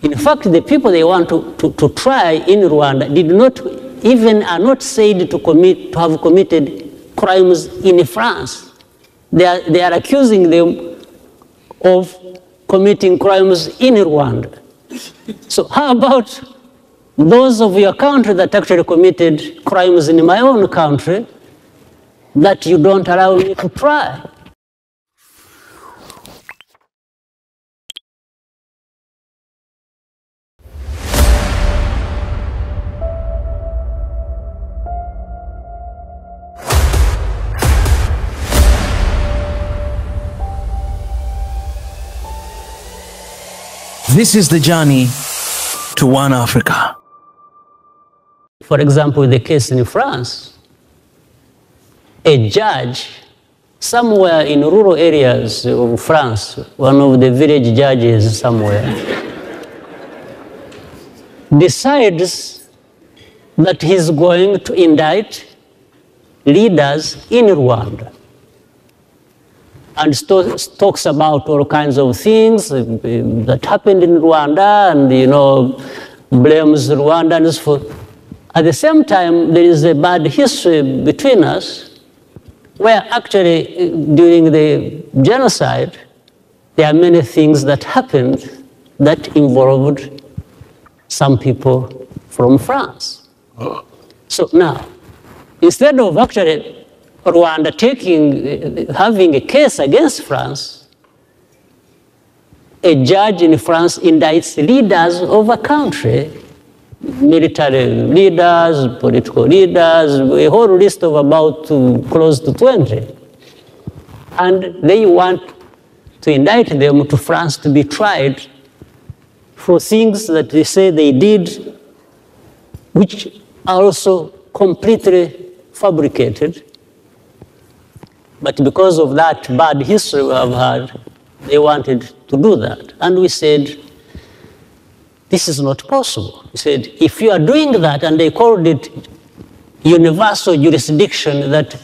In fact, the people they want to try in Rwanda did not even are not said to have committed crimes in France. They are accusing them of committing crimes in Rwanda. So how about those of your country that actually committed crimes in my own country that you don't allow me to try? This is the journey to one Africa. For example, in the case in France, a judge somewhere in rural areas of France, one of the village judges somewhere, decides that he's going to indict leaders in Rwanda, and talks about all kinds of things that happened in Rwanda, and blames Rwandans for. At the same time, there is a bad history between us, where actually during the genocide, there are many things that happened that involved some people from France. So now, instead of actually Rwanda having a case against France, a judge in France indicts leaders of a country, military leaders, political leaders, a whole list of about close to 20. And they want to indict them to France to be tried for things that they say they did, which are also completely fabricated. But because of that bad history we have had, they wanted to do that. And we said, this is not possible. We said, if you are doing that, and they called it universal jurisdiction that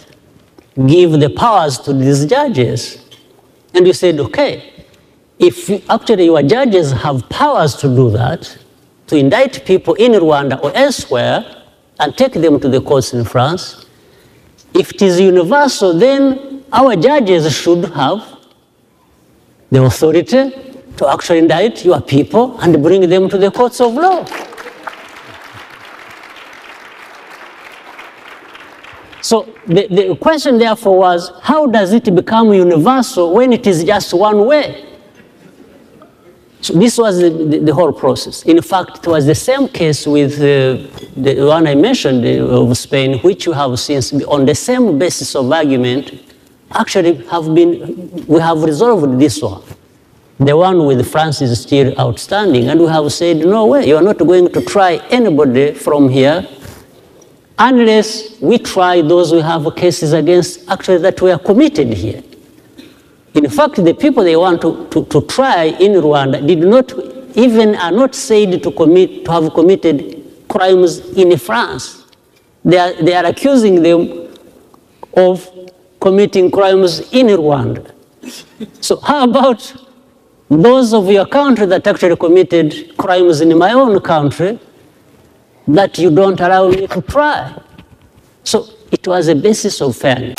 give the powers to these judges. And we said, okay, if actually your judges have powers to do that, to indict people in Rwanda or elsewhere, and take them to the courts in France, if it is universal, then our judges should have the authority to actually indict your people and bring them to the courts of law. So the question therefore was, how does it become universal when it is just one way? So this was the whole process. In fact, it was the same case with the one I mentioned of Spain, which you have since, on the same basis of argument, actually we have resolved this one. The one with France is still outstanding, and we have said, no way, you are not going to try anybody from here unless we try those we have cases against actually that were committed here. In fact, the people they want to try in Rwanda did not even are not said to have committed crimes in France. They are accusing them of committing crimes in Rwanda. So how about those of your country that actually committed crimes in my own country that you don't allow me to try? So it was a basis of fairness.